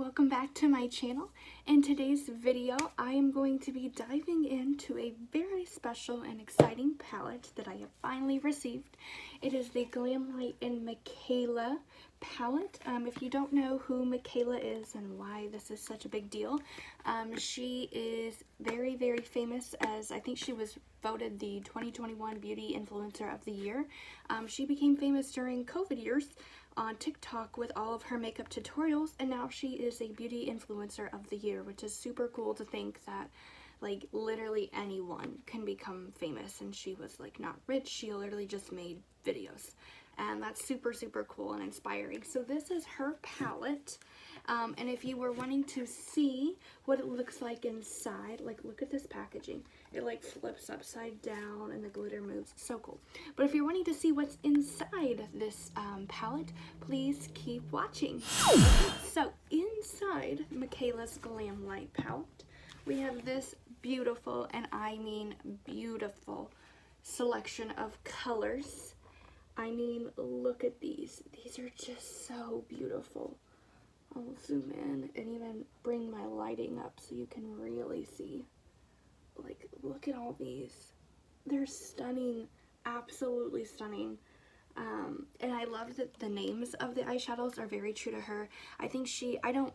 welcome back to my channel. In today's video, I am going to be diving into a very special and exciting palette that I have finally received. It is the Glamlite and Mikayla palette. If you don't know who Mikayla is and why this is such a big deal, she is very, very famous, as I think she was voted the 2021 Beauty Influencer of the Year. She became famous during COVID years on TikTok with all of her makeup tutorials, and now she is a beauty influencer of the year, which is super cool to think that like literally anyone can become famous. And she was like not rich, she literally just made videos, and that's super cool and inspiring. So this is her palette, and if you were wanting to see what it looks like inside, like look at this packaging. It like flips upside down and the glitter moves. So cool. But if you're wanting to see what's inside this palette, please keep watching. So inside Mikayla's Glamlite palette, we have this beautiful, and I mean beautiful, selection of colors. I mean, look at these. These are just so beautiful. I'll zoom in and even bring my lighting up so you can really see. Like, look at all these. They're stunning, absolutely stunning. And I love that the names of the eyeshadows are very true to her. I think I don't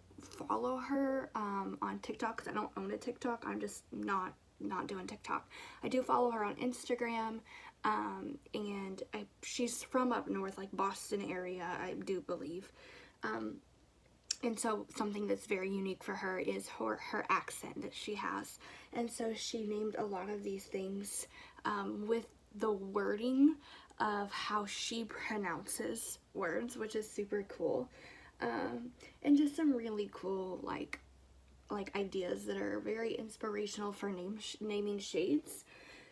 follow her on TikTok because I don't own a TikTok. I'm just not doing TikTok. I do follow her on Instagram, and she's from up north, like Boston area, I do believe. And so something that's very unique for her is her accent that she has. And so she named a lot of these things with the wording of how she pronounces words, which is super cool. And just some really cool like ideas that are very inspirational for naming shades.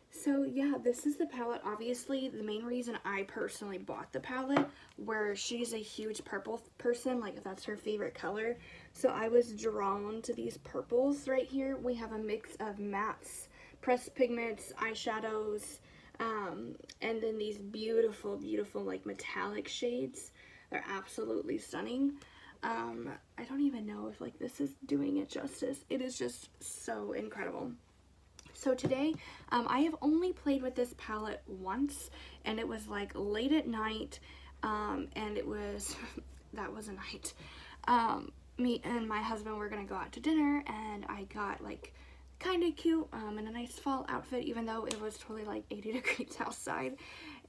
So yeah, this is the palette. Obviously, the main reason I personally bought the palette, where she's a huge purple person, like that's her favorite color. So I was drawn to these purples right here. We have a mix of mattes, pressed pigments, eyeshadows, and then these beautiful like metallic shades. They're absolutely stunning. I don't even know if like this is doing it justice. It is just so incredible. So today, I have only played with this palette once, and it was like late at night, and it was, that was a night. Me and my husband were gonna go out to dinner, and I got like kind of cute in a nice fall outfit, even though it was totally like 80 degrees outside.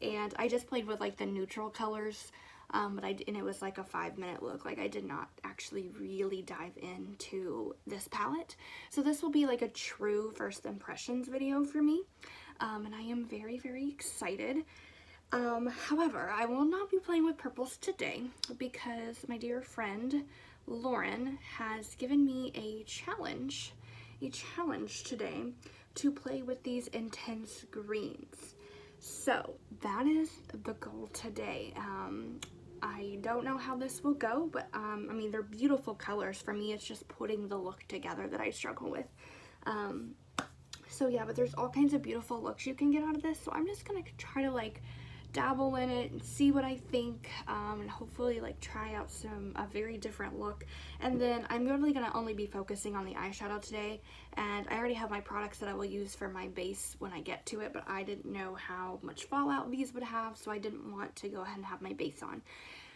And I just played with like the neutral colors, and it was like a 5-minute look. Like I did not actually really dive into this palette. So this will be like a true first impressions video for me, and I am very excited. However, I will not be playing with purples today because my dear friend Lauren has given me a challenge today to play with these intense greens. So that is the goal today. I don't know how this will go, but I mean, they're beautiful colors. For me, it's just putting the look together that I struggle with. So yeah, but there's all kinds of beautiful looks you can get out of this. So I'm just gonna try to like dabble in it and see what I think, and hopefully like try out a very different look. And then I'm really gonna only be focusing on the eyeshadow today, and I already have my products that I will use for my base when I get to it, but I didn't know how much fallout these would have, so I didn't want to go ahead and have my base on.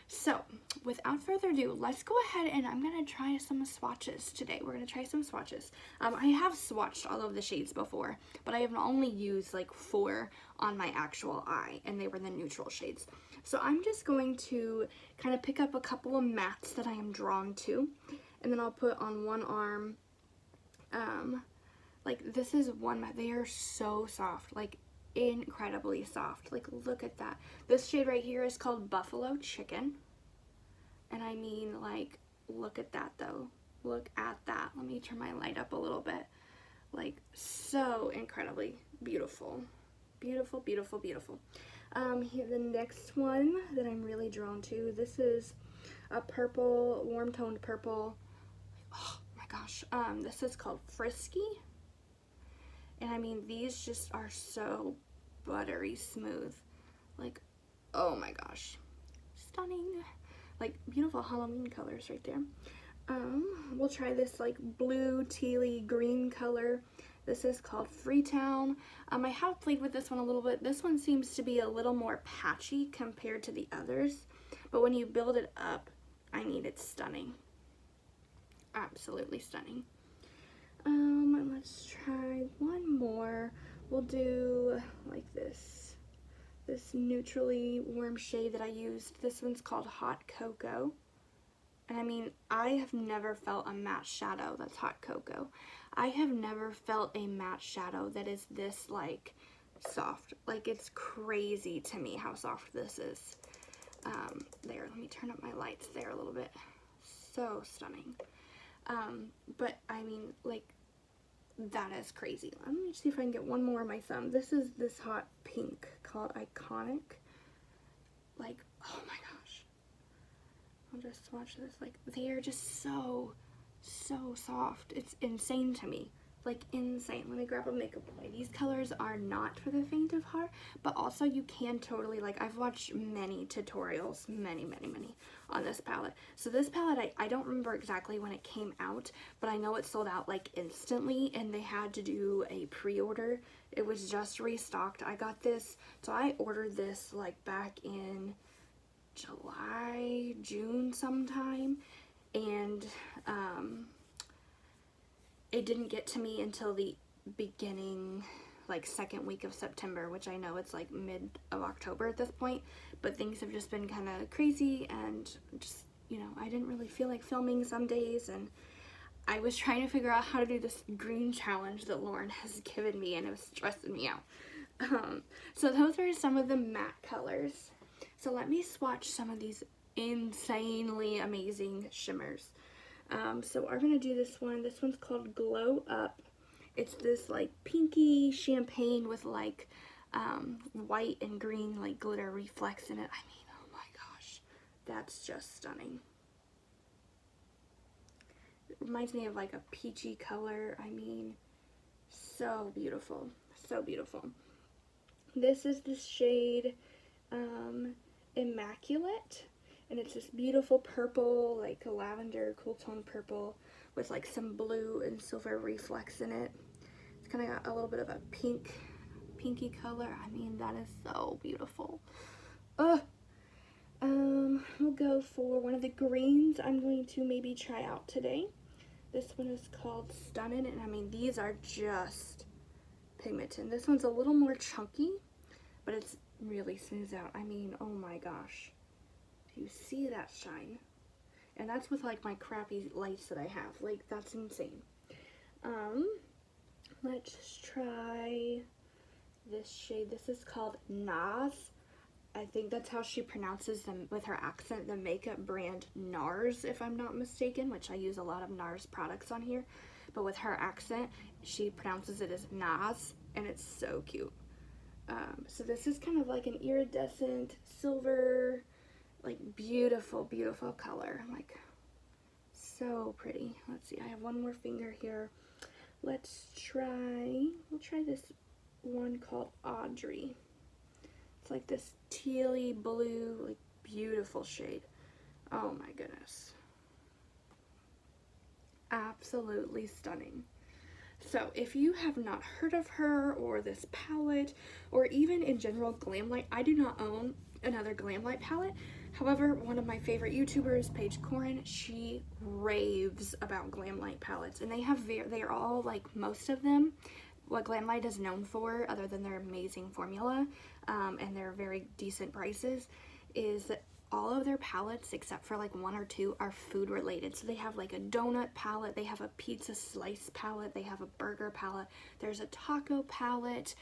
So without further ado, let's go ahead and I'm gonna try some swatches today. We're gonna try some swatches. I have swatched all of the shades before, but I have only used like 4 on my actual eye, and they were the neutral shades. So I'm just going to kind of pick up a couple of mattes that I am drawn to, and then I'll put on one arm. Like this is one matte. They are so soft, like incredibly soft. Like look at that. This shade right here is called Buffalo Chicken, and I mean, like, look at that though. Look at that. Let me turn my light up a little bit. Like, so incredibly beautiful. Beautiful. Here, the next one that I'm really drawn to, this is a purple, warm toned purple. Oh my gosh. This is called Frisky. And I mean, these just are so buttery smooth. Like, oh my gosh. Stunning. Like, beautiful Halloween colors right there. We'll try this like blue, tealy, green color. This is called Freetown. I have played with this one a little bit. This one seems to be a little more patchy compared to the others, but when you build it up, I mean, it's stunning. Absolutely stunning. Let's try one more. We'll do like this neutrally warm shade that I used. This one's called Hot Cocoa. And I mean, I have never felt a matte shadow that's hot cocoa. I have never felt a matte shadow that is this like soft. Like, it's crazy to me how soft this is. There, let me turn up my lights there a little bit. So stunning. But I mean, like, that is crazy. Let me see if I can get one more on my thumb. This is this hot pink called Iconic. Like, oh my gosh. I'll just swatch this. Like, they are just so soft. It's insane to me. Like, insane. Let me grab a makeup boy. These colors are not for the faint of heart, but also you can totally, like, I've watched many tutorials, many on this palette. So this palette, I don't remember exactly when it came out, but I know it sold out like instantly, and they had to do a pre-order. It was just restocked. I got this, so I ordered this like back in July, June sometime, and it didn't get to me until the beginning, like second week of September, which I know it's like mid of October at this point, but things have just been kind of crazy, and just, you know, I didn't really feel like filming some days, and I was trying to figure out how to do this green challenge that Lauren has given me, and it was stressing me out. So those are some of the matte colors. So let me swatch some of these insanely amazing shimmers. So we're gonna do this one. This one's called Glow Up. It's this like pinky champagne with like white and green like glitter reflex in it. I mean, oh my gosh, that's just stunning. It reminds me of like a peachy color. I mean, so beautiful, so beautiful. This is the shade Immaculate, and it's this beautiful purple, like a lavender cool tone purple with like some blue and silver reflex in it. It's kind of got a little bit of a pinky color. I mean, that is so beautiful. We'll go for one of the greens I'm going to maybe try out today. This one is called Stunnin', and I mean, these are just pigmented. This one's a little more chunky, but it's really smooths out. I mean, oh my gosh. You see that shine? And that's with like my crappy lights that I have. Like, that's insane. Let's try this shade. This is called Nars. I think that's how she pronounces them with her accent, the makeup brand Nars, if I'm not mistaken, which I use a lot of Nars products on here. But with her accent, she pronounces it as Nars, and it's so cute. So this is kind of like an iridescent silver, like beautiful color, like so pretty. Let's see, I have one more finger here. We'll try this one called Audrey. It's like this tealy blue, like beautiful shade. Oh my goodness, absolutely stunning. So if you have not heard of her or this palette, or even in general Glamlite, I do not own another Glamlite palette. However, one of my favorite YouTubers, Paige Corin, she raves about Glamlite palettes, and they are all, like, most of them, what Glamlite is known for, other than their amazing formula and their very decent prices, is that all of their palettes, except for like one or two, are food related. So they have like a donut palette, they have a pizza slice palette, they have a burger palette, there's a taco palette,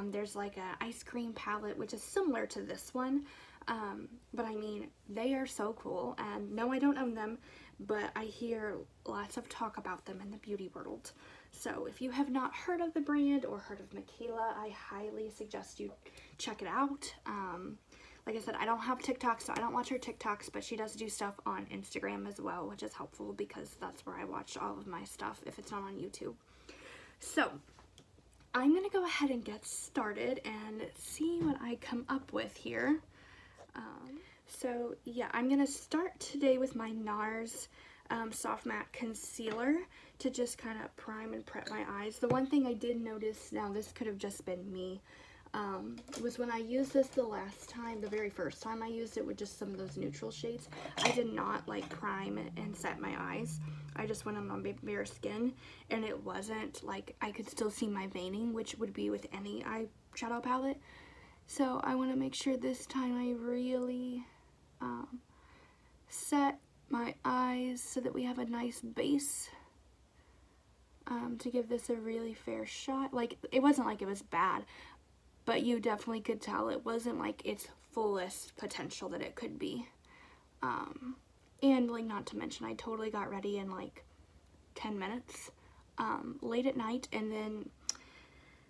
there's like an ice cream palette, which is similar to this one. But I mean, they are so cool, and no, I don't own them, but I hear lots of talk about them in the beauty world. So if you have not heard of the brand or heard of Mikayla, I highly suggest you check it out. Like I said, I don't have TikTok, so I don't watch her TikToks, but she does do stuff on Instagram as well, which is helpful because that's where I watch all of my stuff if it's not on YouTube. So I'm going to go ahead and get started and see what I come up with here. So yeah, I'm going to start today with my Nars Soft Matte Concealer to just kind of prime and prep my eyes. The one thing I did notice, now this could have just been me, was when I used this the last time, the very first time I used it with just some of those neutral shades, I did not like prime and set my eyes. I just went on my bare skin, and it wasn't like, I could still see my veining, which would be with any eyeshadow palette. So I want to make sure this time I really set my eyes so that we have a nice base to give this a really fair shot. Like, it wasn't like it was bad, but you definitely could tell it wasn't like its fullest potential that it could be. And like, not to mention, I totally got ready in like 10 minutes late at night, and then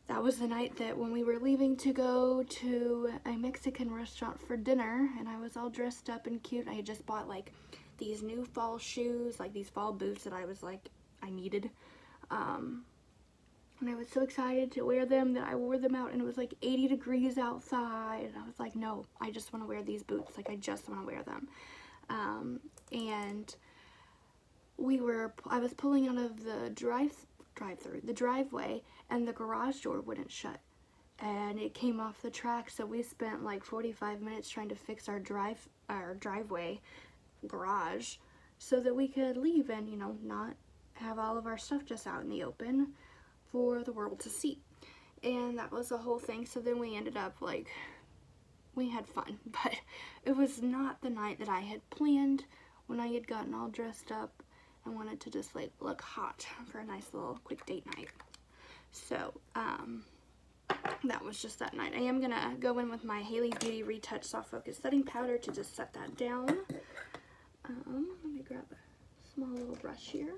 that was the night that when we were leaving to go to a Mexican restaurant for dinner, and I was all dressed up and cute. I had just bought like these new fall shoes, like these fall boots that I was like, I needed. And I was so excited to wear them that I wore them out, and it was like 80 degrees outside. And I was like, no, I just want to wear these boots. Like, I just want to wear them. And I was pulling out of the the driveway, and the garage door wouldn't shut, and it came off the track. So we spent like 45 minutes trying to fix our driveway garage so that we could leave and, you know, not have all of our stuff just out in the open for the world to see. And that was the whole thing. So then we ended up like, we had fun, but it was not the night that I had planned when I had gotten all dressed up and wanted to just like look hot for a nice little quick date night. So that was just that night. I am gonna go in with my Haley Beauty Retouch Soft Focus Setting Powder to just set that down. Let me grab a small little brush here.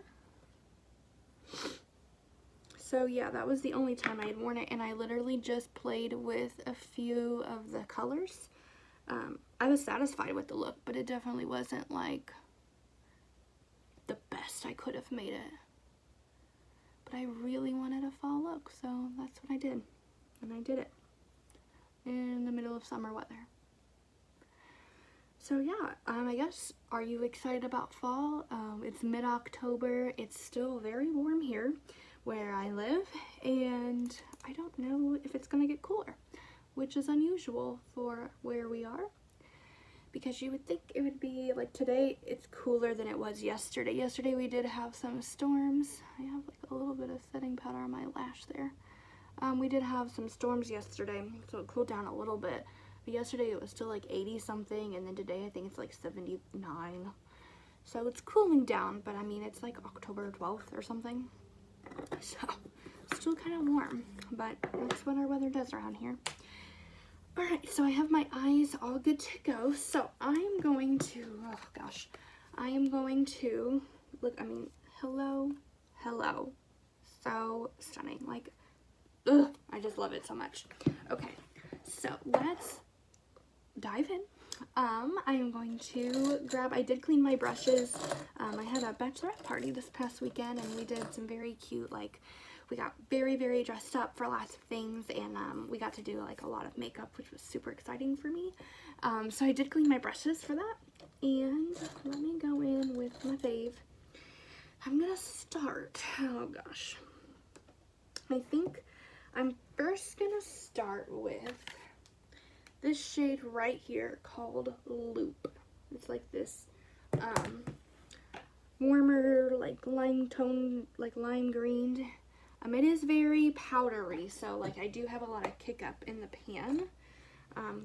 So yeah, that was the only time I had worn it, and I literally just played with a few of the colors. I was satisfied with the look, but it definitely wasn't like the best I could have made it. But I really wanted a fall look, so that's what I did. And I did it in the middle of summer weather. So yeah, I guess, are you excited about fall? It's mid-October. It's still very warm here where I live, and I don't know if it's gonna get cooler, which is unusual for where we are, because you would think it would be like, today it's cooler than it was yesterday. Yesterday we did have some storms. I have like a little bit of setting powder on my lash there. We did have some storms yesterday, so it cooled down a little bit. But yesterday it was still like 80 something, and then today I think it's like 79. So it's cooling down, but I mean, it's like October 12th or something. So still kind of warm, but that's what our weather does around here. Alright, so I have my eyes all good to go. So I'm going to, oh gosh, I am going to look, I mean, hello, so stunning. Like, ugh, I just love it so much. Okay, so let's dive in. I am going to grab, I did clean my brushes. I had a bachelorette party this past weekend, and we did some very cute, like, we got very, very dressed up for lots of things, and we got to do like a lot of makeup, which was super exciting for me. So I did clean my brushes for that, and let me go in with my fave. I'm gonna start, oh gosh, I think I'm first gonna start with this shade right here called Loop. It's like this warmer, like lime tone, like lime green. It is very powdery, so like I do have a lot of kick up in the pan.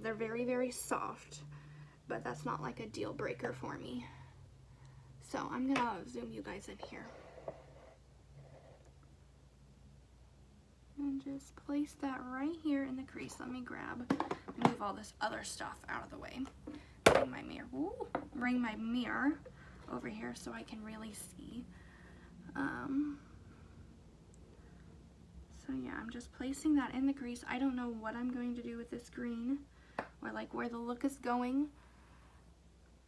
They're very, very soft, but that's not like a deal breaker for me. So I'm gonna zoom you guys in here. And just place that right here in the crease. Let me move all this other stuff out of the way. Bring my mirror over here so I can really see. So yeah, I'm just placing that in the crease. I don't know what I'm going to do with this green, or like where the look is going,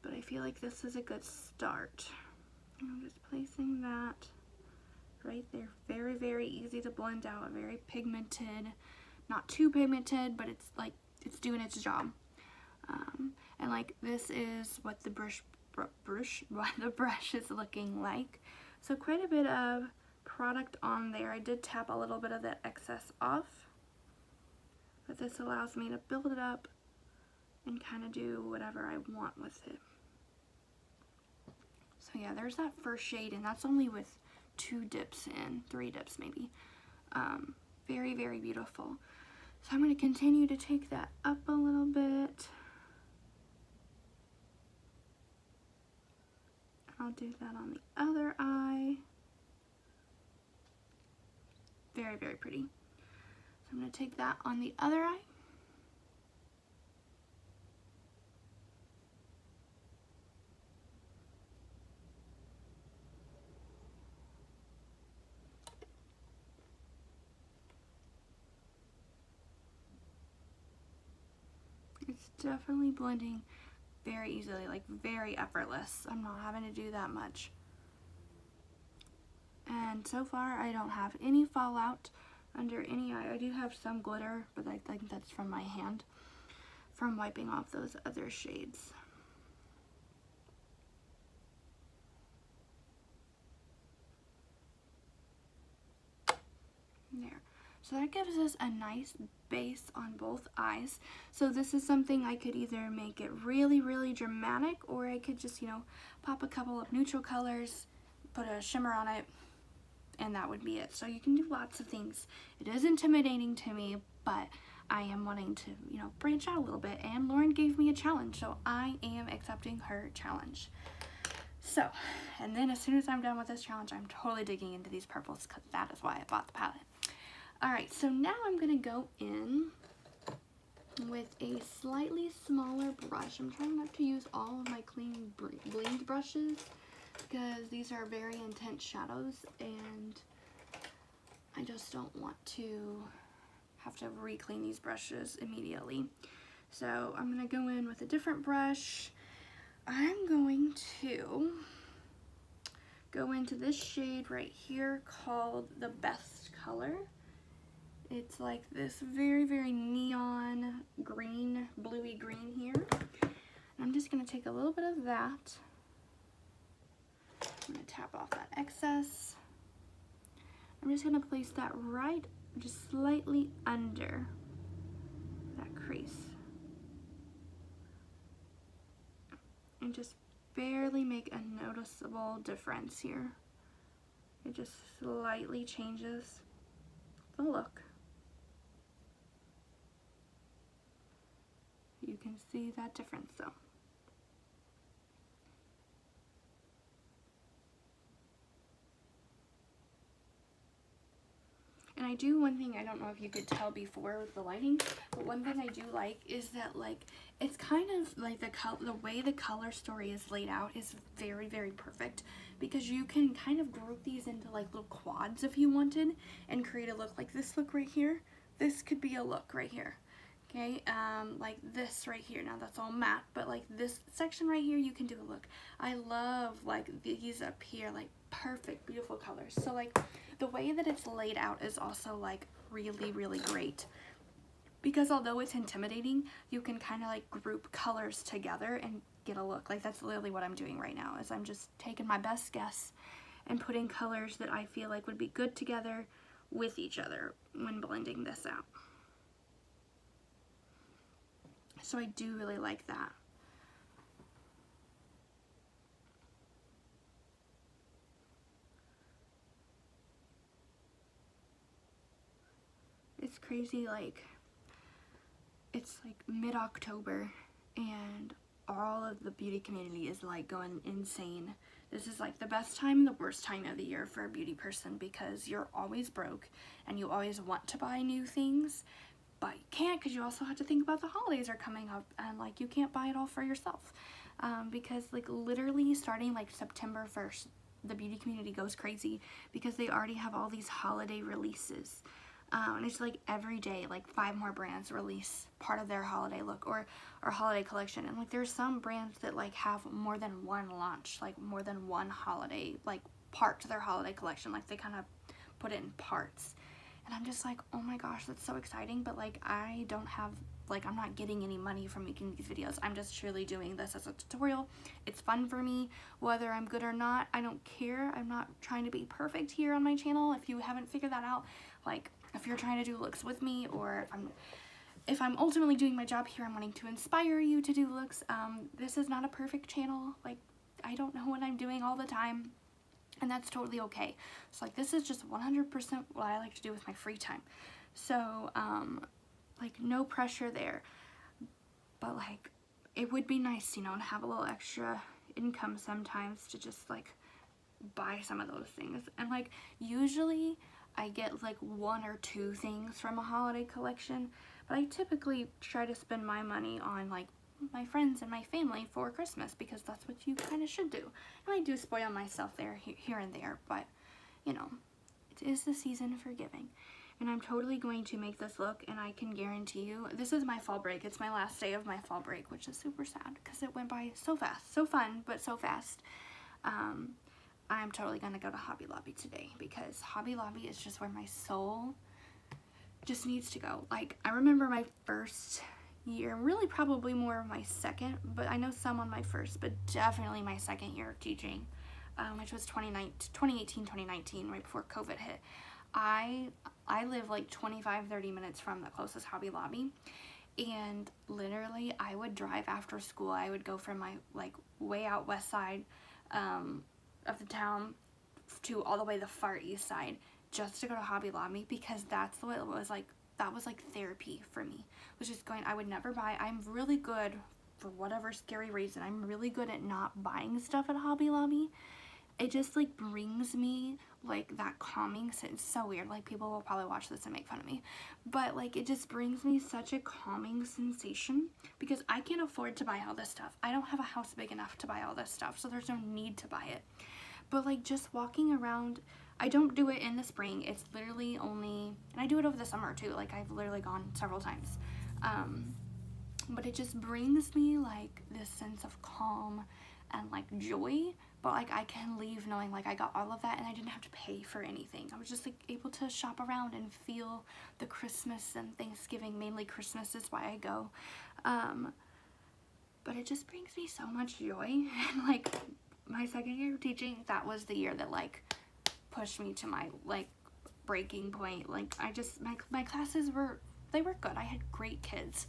but I feel like this is a good start. I'm just placing that right there. Very, very easy to blend out, very pigmented, not too pigmented, but it's like, it's doing its job. And like, this is what the brush what the brush is looking like. So quite a bit of product on there. I did tap a little bit of that excess off, but this allows me to build it up and kind of do whatever I want with it. So yeah, there's that first shade, and that's only with 2 dips in, 3 dips maybe. Very, very beautiful. So I'm going to continue to take that up a little bit. I'll do that on the other eye. Very, very pretty. So I'm going to take that on the other eye. It's definitely blending very easily, like very effortless. I'm not having to do that much. And so far I don't have any fallout under any eye. I do have some glitter, but I think that's from my hand from wiping off those other shades. There. So that gives us a nice base on both eyes. So this is something I could either make it really, really dramatic, or I could just, you know, pop a couple of neutral colors, put a shimmer on it, and that would be it. So you can do lots of things. It is intimidating to me, but I am wanting to, you know, branch out a little bit, and Lauren gave me a challenge, so I am accepting her challenge. So, and then as soon as I'm done with this challenge, I'm totally digging into these purples, because that is why I bought the palette. Alright, so now I'm going to go in with a slightly smaller brush. I'm trying not to use all of my clean blinged brushes because these are very intense shadows and I just don't want to have to re-clean these brushes immediately. So I'm going to go in with a different brush. I'm going to go into this shade right here called the Best Color. It's like this very, very neon green, bluey green here. And I'm just going to take a little bit of that. I'm going to tap off that excess. I'm just going to place that right just slightly under that crease. And just barely make a noticeable difference here. It just slightly changes the look. You can see that difference though. And I do one thing, I don't know if you could tell before with the lighting, but one thing I do like is that like it's kind of like the way the color story is laid out is very, very perfect, because you can kind of group these into like little quads if you wanted and create a look like this look right here. This could be a look right here. Okay, like this right here. Now that's all matte, but like this section right here, you can do a look. I love like these up here, like perfect, beautiful colors. So like the way that it's laid out is also like really, really great, because although it's intimidating, you can kind of like group colors together and get a look. Like that's literally what I'm doing right now, is I'm just taking my best guess and putting colors that I feel like would be good together with each other when blending this out. So I do really like that. It's crazy, like it's like mid-October and all of the beauty community is like going insane. This is like the best time and the worst time of the year for a beauty person, because you're always broke and you always want to buy new things, but you can't, because you also have to think about the holidays are coming up, and like you can't buy it all for yourself, because like literally starting like September 1st, the beauty community goes crazy because they already have all these holiday releases. And it's like every day, like 5 more brands release part of their holiday look or holiday collection. And like there's some brands that like have more than one launch, like more than one holiday, like part to their holiday collection. Like they kind of put it in parts. And I'm just like, oh my gosh, that's so exciting. But like I don't have like, I'm not getting any money from making these videos. I'm just truly doing this as a tutorial. It's fun for me. Whether I'm good or not, I don't care. I'm not trying to be perfect here on my channel. If you haven't figured that out, like, if you're trying to do looks with me, or if I'm ultimately doing my job here, I'm wanting to inspire you to do looks, this is not a perfect channel. Like, I don't know what I'm doing all the time, and that's totally okay. So, like, this is just 100% what I like to do with my free time. So, like, no pressure there. But, like, it would be nice, you know, to have a little extra income sometimes to just, like, buy some of those things. And, like, usually I get, like, 1 or 2 things from a holiday collection, but I typically try to spend my money on, like, my friends and my family for Christmas, because that's what you kind of should do. And I do spoil myself there, here and there, but, you know, it is the season for giving. And I'm totally going to make this look, and I can guarantee you, this is my fall break. It's my last day of my fall break, which is super sad because it went by so fast. So fun, but so fast. I'm totally going to go to Hobby Lobby today, because Hobby Lobby is just where my soul just needs to go. Like, I remember my first year, really probably more of my second, but I know some on my first, but definitely my second year of teaching, which was 2018, 2019, right before COVID hit. I live like 25-30 minutes from the closest Hobby Lobby, and literally I would drive after school. I would go from my, like, way out west side of the town to all the way the far east side just to go to Hobby Lobby, because that's what it was like. That was like therapy for me, was just going. I would never buy. I'm really good, for whatever scary reason, I'm really good at not buying stuff at Hobby Lobby. It just, like, brings me, like, that calming sense. It's so weird. Like, people will probably watch this and make fun of me, but, like, it just brings me such a calming sensation, because I can't afford to buy all this stuff. I don't have a house big enough to buy all this stuff, so there's no need to buy it. But, like, just walking around, I don't do it in the spring. It's literally only, and I do it over the summer too. Like, I've literally gone several times. But it just brings me, like, this sense of calm and, like, joy. But, like, I can leave knowing, like, I got all of that and I didn't have to pay for anything. I was just, like, able to shop around and feel the Christmas and Thanksgiving. Mainly Christmas is why I go. But it just brings me so much joy. And, like, my second year of teaching, that was the year that, like, pushed me to my, like, breaking point. Like, I just, my classes were, they were good. I had great kids,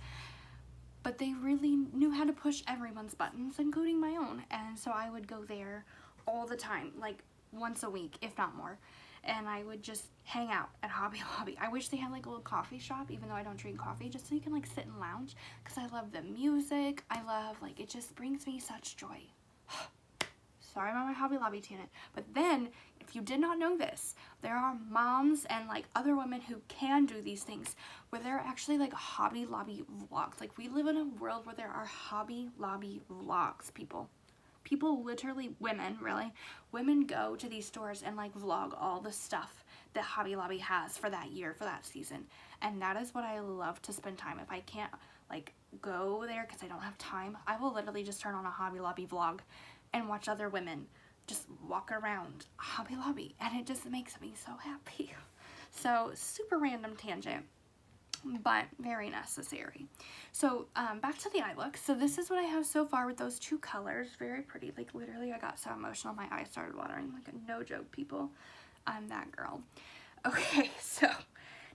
but they really knew how to push everyone's buttons, including my own. And so I would go there all the time, like once a week, if not more. And I would just hang out at Hobby Lobby. I wish they had, like, a little coffee shop, even though I don't drink coffee, just so you can, like, sit and lounge, because I love the music. I love, like, it just brings me such joy. Sorry about my Hobby Lobby tangent. But then, if you did not know this, there are moms and, like, other women who can do these things, where there are actually, like, Hobby Lobby vlogs. Like, we live in a world where there are Hobby Lobby vlogs, people. People literally, women, really, women go to these stores and, like, vlog all the stuff that Hobby Lobby has for that year, for that season. And that is what I love to spend time. If I can't, like, go there because I don't have time, I will literally just turn on a Hobby Lobby vlog and watch other women just walk around Hobby Lobby, and it just makes me so happy. So, super random tangent, but very necessary. So, back to the eye look. So this is what I have so far with those 2 colors. Very pretty. Like, literally, I got so emotional, my eyes started watering. Like, no joke, people. I'm that girl. Okay, so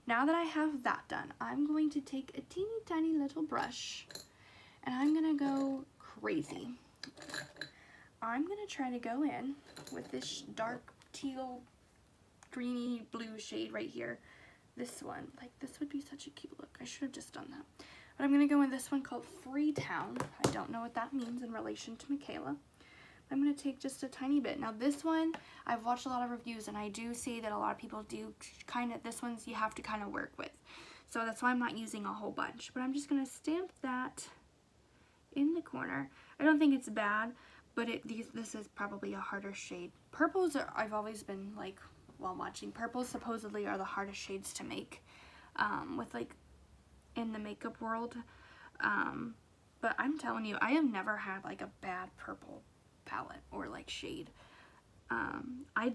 now that I have that done, I'm going to take a teeny tiny little brush, and I'm gonna go crazy. I'm going to try to go in with this dark teal, greeny blue shade right here. This one. Like, this would be such a cute look. I should have just done that. But I'm going to go in this one called Freetown. I don't know what that means in relation to Mikayla. I'm going to take just a tiny bit. Now, this one, I've watched a lot of reviews, and I do see that a lot of people do kind of, this one's you have to kind of work with. So that's why I'm not using a whole bunch. But I'm just going to stamp that in the corner. I don't think it's bad, but this is probably a harder shade. Purples are, I've always been, like, while watching, purples supposedly are the hardest shades to make, with, like, in the makeup world. But I'm telling you, I have never had, like, a bad purple palette or, like, shade. I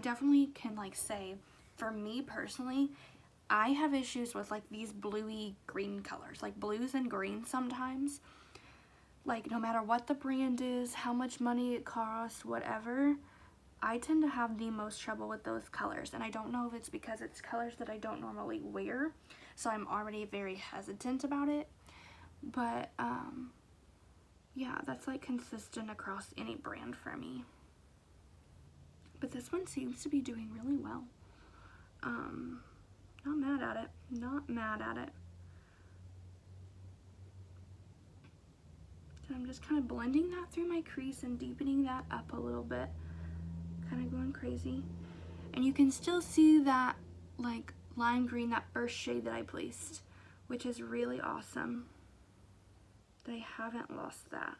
definitely can, like, say, for me personally, I have issues with like these bluey green colors, like blues and greens sometimes. Like no matter what the brand is, how much money it costs, whatever, I tend to have the most trouble with those colors. And I don't know if it's because it's colors that I don't normally wear, so I'm already very hesitant about it. But yeah, that's like consistent across any brand for me. But this one seems to be doing really well. Not mad at it. Not mad at it. So I'm just kind of blending that through my crease and deepening that up a little bit. Kind of going crazy. And you can still see that like lime green, that first shade that I placed, which is really awesome that I haven't lost that.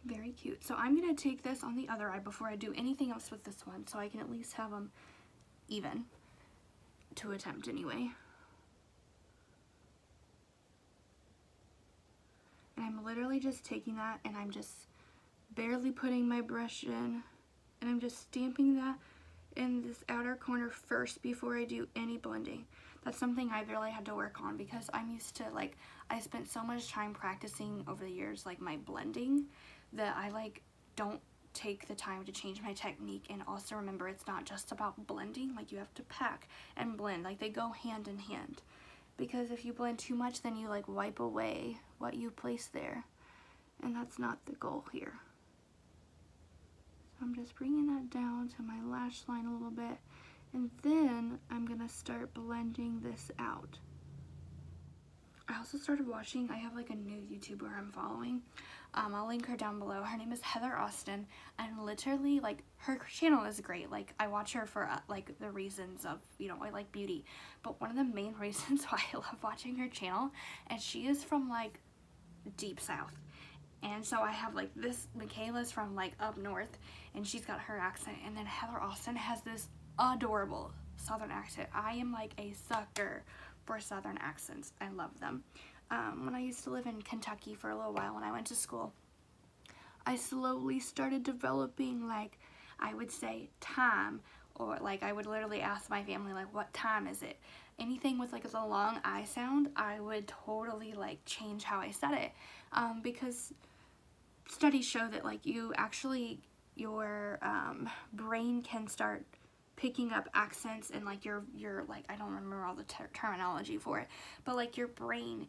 Very cute. So I'm going to take this on the other eye before I do anything else with this one, so I can at least have them even, to attempt anyway. And I'm literally just taking that and I'm just barely putting my brush in, and I'm just stamping that in this outer corner first before I do any blending. That's something I've really had to work on, because I'm used to, like, I spent so much time practicing over the years, like, my blending, that I like don't take the time to change my technique. And also remember, it's not just about blending. Like, you have to pack and blend, like they go hand in hand, because if you blend too much, then you like wipe away what you placed there, and that's not the goal here. So I'm just bringing that down to my lash line a little bit, and then I'm gonna start blending this out. I also started watching, I have like a new YouTuber I'm following. I'll link her down below. Her name is Heather Austin, and literally, like, her channel is great. Like, I watch her for like the reasons of, you know, I like beauty, but one of the main reasons why I love watching her channel, and she is from like deep south, and so I have like this, Mikayla's from like up north, and she's got her accent, and then Heather Austin has this adorable southern accent. I am like a sucker for southern accents. I love them. When I used to live in Kentucky for a little while when I went to school, I slowly started developing, like, I would say time, or like I would literally ask my family, like, what time is it? Anything with like a long I sound, I would totally like change how I said it, because studies show that like you actually, your brain can start picking up accents, and like your like, I don't remember all the terminology for it, but like your brain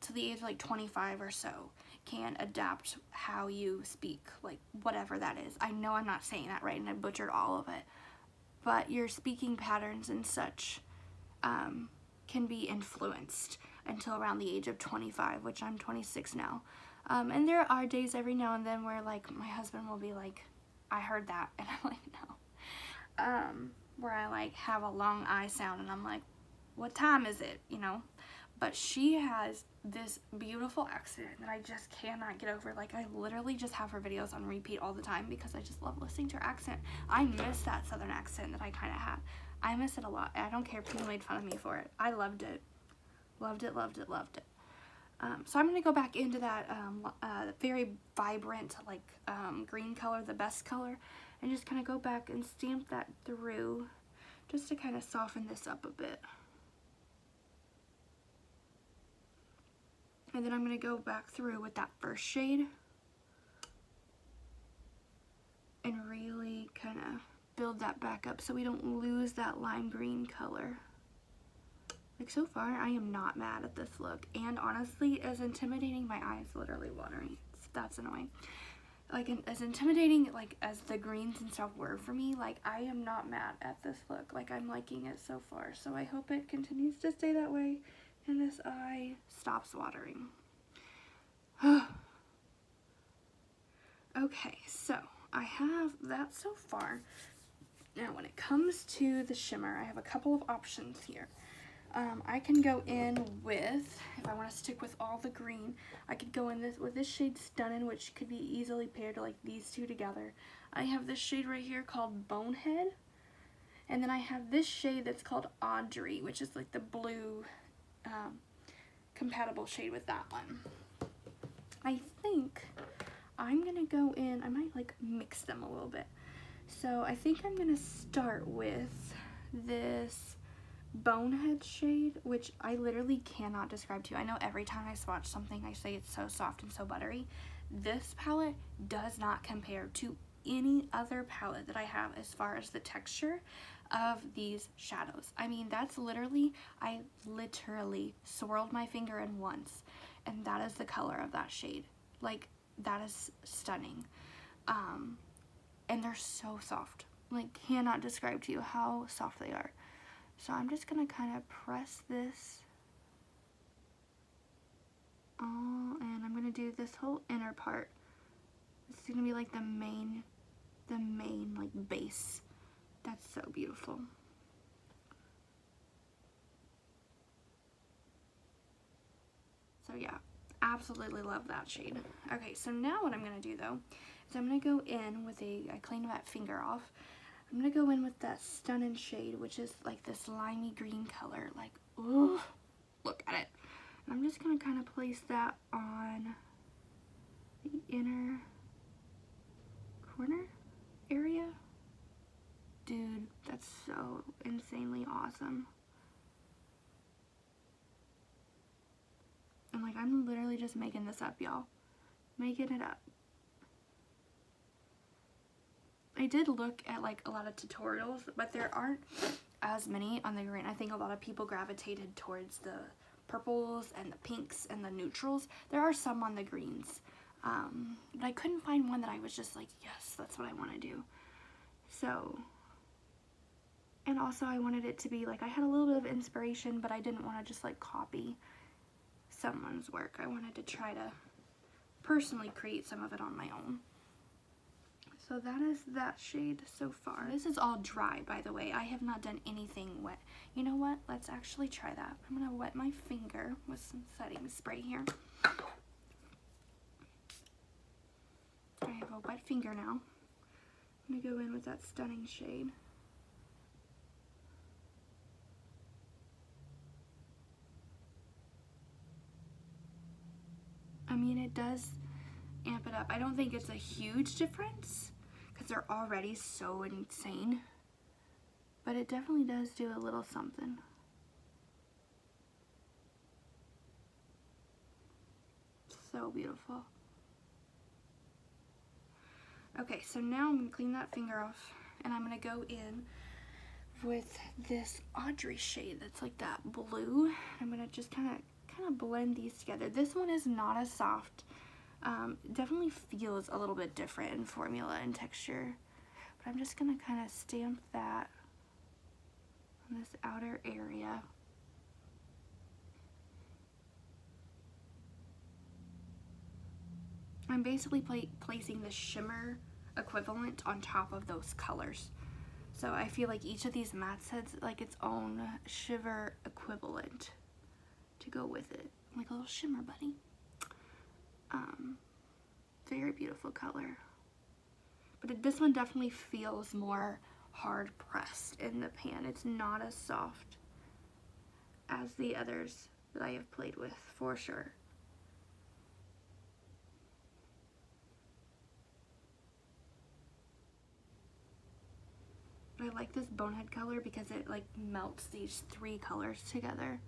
to the age of like 25 or so can adapt how you speak, like whatever that is. I know I'm not saying that right, and I butchered all of it, but your speaking patterns and such can be influenced until around the age of 25, which I'm 26 now. And there are days every now and then where like my husband will be like, I heard that, and I'm like, no. Where I like have a long I sound, and I'm like, what time is it, you know? But she has this beautiful accent that I just cannot get over. Like, I literally just have her videos on repeat all the time because I just love listening to her accent. I miss that southern accent that I kind of had. I miss it a lot. I don't care if people made fun of me for it. I loved it. Loved it, loved it, loved it. So I'm going to go back into that very vibrant, like, green color, the best color, and just kind of go back and stamp that through just to kind of soften this up a bit. And then I'm going to go back through with that first shade and really kind of build that back up so we don't lose that lime green color. Like, so far, I am not mad at this look. And honestly, as intimidating, my eye is literally watering. That's annoying. Like, as intimidating, like, as the greens and stuff were for me, like, I am not mad at this look. Like, I'm liking it so far. So I hope it continues to stay that way, and this eye stops watering. Okay, so I have that so far. Now, when it comes to the shimmer, I have a couple of options here. I can go in with, if I want to stick with all the green, I could go in with this shade Stunnin', which could be easily paired like these two together. I have this shade right here called Bonehead, and then I have this shade that's called Audrey, which is like the blue compatible shade with that one. I think I'm gonna go in, I might like mix them a little bit. So I think I'm gonna start with this Bonehead shade, which I literally cannot describe to you. I know every time I swatch something I say it's so soft and so buttery. This palette does not compare to any other palette that I have as far as the texture of these shadows. I mean, that's literally, I literally swirled my finger in once, and that is the color of that shade. Like, that is stunning. And they're so soft. Like, cannot describe to you how soft they are. So I'm just gonna kind of press this all, and I'm gonna do this whole inner part. This is gonna be like the main like base. That's so beautiful. So yeah, absolutely love that shade. Okay, so now what I'm gonna do though is I'm gonna go in with I cleaned that finger off. I'm gonna go in with that stunning shade, which is like this limey green color. Like, ooh, look at it. And I'm just gonna kind of place that on the inner corner area. Dude, that's so insanely awesome. And like, I'm literally just making this up, y'all. Making it up. I did look at like a lot of tutorials, but there aren't as many on the green. I think a lot of people gravitated towards the purples and the pinks and the neutrals. There are some on the greens, but I couldn't find one that I was just like, yes, that's what I want to do. So, and also I wanted it to be like, I had a little bit of inspiration, but I didn't want to just like copy someone's work. I wanted to try to personally create some of it on my own. So that is that shade so far. This is all dry, by the way. I have not done anything wet. You know what? Let's actually try that. I'm gonna wet my finger with some setting spray here. I have a wet finger now. I'm gonna go in with that stunning shade. I mean, it does amp it up. I don't think it's a huge difference because they're already so insane, but it definitely does do a little something. So beautiful. Okay, so now I'm gonna clean that finger off, and I'm gonna go in with this Audrey shade that's like that blue. I'm gonna just kind of blend these together. This one is not as soft. Definitely feels a little bit different in formula and texture, but I'm just gonna kind of stamp that on this outer area. I'm basically placing the shimmer equivalent on top of those colors. So I feel like each of these mattes has like its own shiver equivalent to go with it, like a little shimmer bunny. Very beautiful color. But this one definitely feels more hard pressed in the pan. It's not as soft as the others that I have played with, for sure. But I like this Bonehead color because it like melts these three colors together.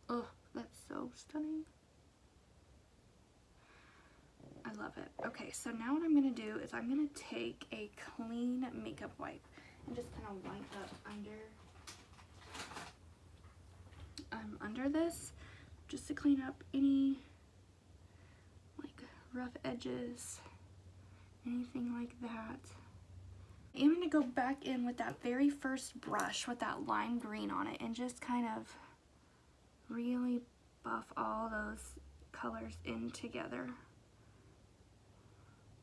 Oh, that's so stunning. I love it. Okay, so now what I'm going to do is I'm going to take a clean makeup wipe and just kind of wipe up under this, just to clean up any like rough edges, anything like that. I'm going to go back in with that very first brush with that lime green on it and just kind of really buff all those colors in together.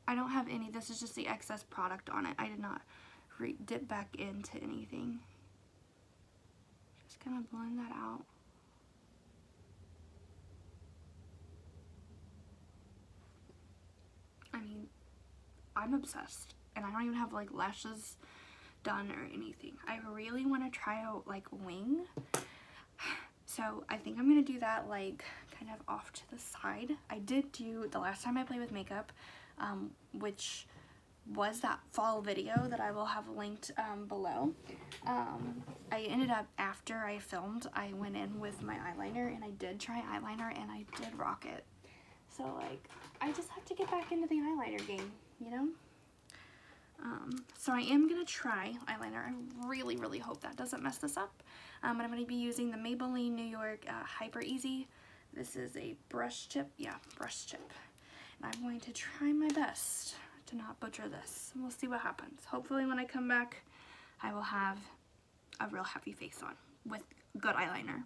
I don't have any, this is just the excess product on it. I did not dip back into anything. Just kind of blend that out. I mean, I'm obsessed, and I don't even have like lashes done or anything. I really want to try out like wing. So I think I'm gonna do that like kind of off to the side. I did do the last time I played with makeup, which was that fall video that I will have linked below. I ended up, after I filmed, I went in with my eyeliner and I did try eyeliner and I did rock it. So like, I just have to get back into the eyeliner game, you know? So I am going to try eyeliner. I really, really hope that doesn't mess this up. But I'm going to be using the Maybelline New York Hyper Easy. This is a brush tip. Yeah, brush tip. And I'm going to try my best to not butcher this. We'll see what happens. Hopefully when I come back, I will have a real happy face on with good eyeliner.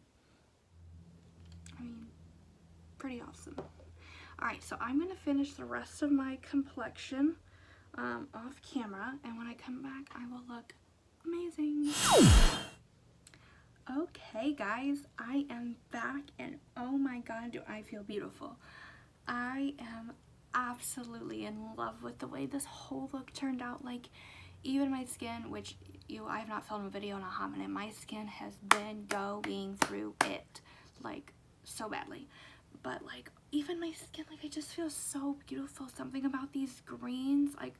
I mean, pretty awesome. Alright, so I'm going to finish the rest of my complexion off camera, and when I come back, I will look amazing. Okay, guys, I am back, and oh my god, do I feel beautiful. I am absolutely in love with the way this whole look turned out. Like, even my skin, which I have not filmed a video in a hot minute, my skin has been going through it, like, so badly. But like, even my skin, like, I just feel so beautiful. Something about these greens, like,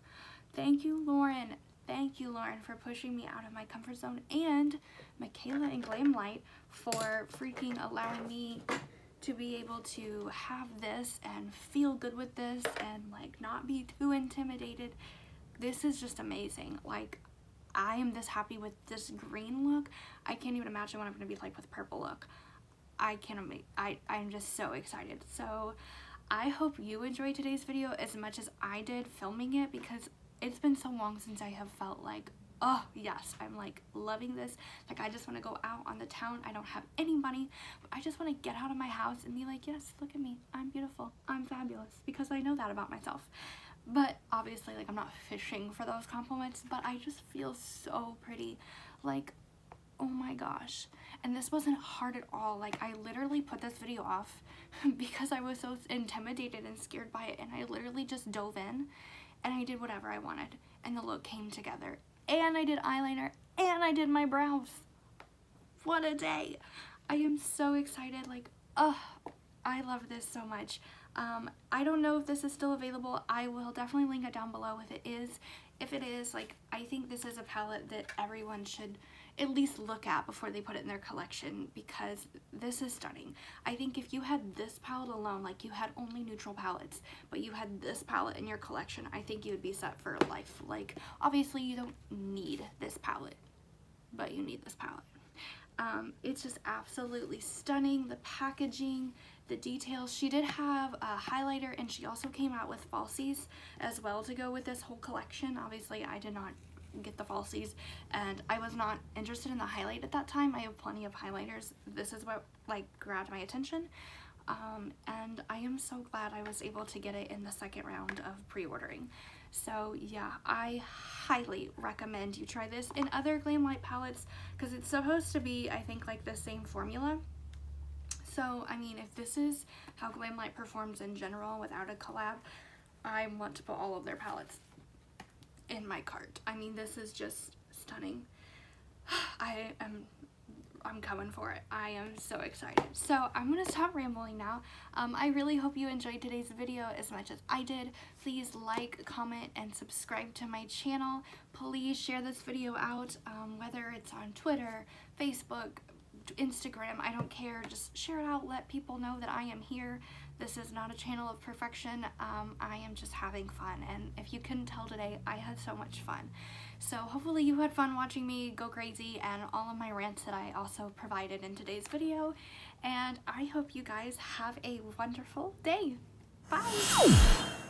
thank you, Lauren. Thank you, Lauren, for pushing me out of my comfort zone, and Mikayla X Glamlite for freaking allowing me to be able to have this and feel good with this and like not be too intimidated. This is just amazing. Like, I am this happy with this green look. I can't even imagine what I'm gonna be like with purple look. I'm just so excited. So I hope you enjoyed today's video as much as I did filming it, because it's been so long since I have felt like, oh yes, I'm like loving this. Like, I just want to go out on the town. I don't have any money, but I just want to get out of my house and be like, yes, look at me, I'm beautiful, I'm fabulous, because I know that about myself. But obviously, like, I'm not fishing for those compliments, but I just feel so pretty. Like, oh my gosh. And this wasn't hard at all. Like, I literally put this video off because I was so intimidated and scared by it, and I literally just dove in and I did whatever I wanted, and the look came together, and I did eyeliner, and I did my brows. What a day. I am so excited. Like, oh, I love this so much. I don't know if this is still available. I will definitely link it down below if it is. If it is, like, I think this is a palette that everyone should at least look at before they put it in their collection, because this is stunning. I think if you had this palette alone, like you had only neutral palettes, but you had this palette in your collection, I think you would be set for life. Like, obviously you don't need this palette, but you need this palette. It's just absolutely stunning. The packaging, the details. She did have a highlighter, and she also came out with falsies as well to go with this whole collection. Obviously, I did not get the falsies, and I was not interested in the highlight at that time. I have plenty of highlighters. This is what like grabbed my attention, and I am so glad I was able to get it in the second round of pre-ordering. So yeah, I highly recommend you try this in other Glamlite palettes, because it's supposed to be, I think, like the same formula. So I mean, if this is how Glamlite performs in general without a collab, I want to put all of their palettes in my cart. I mean, this is just stunning. I'm coming for it. I am so excited. So I'm gonna stop rambling now. I really hope you enjoyed today's video as much as I did. Please like, comment, and subscribe to my channel. Please share this video out, whether it's on Twitter, Facebook, Instagram, I don't care. Just share it out. Let people know that I am here. This is not a channel of perfection. I am just having fun, and if you couldn't tell today, I had so much fun. So hopefully you had fun watching me go crazy and all of my rants that I also provided in today's video, and I hope you guys have a wonderful day. Bye!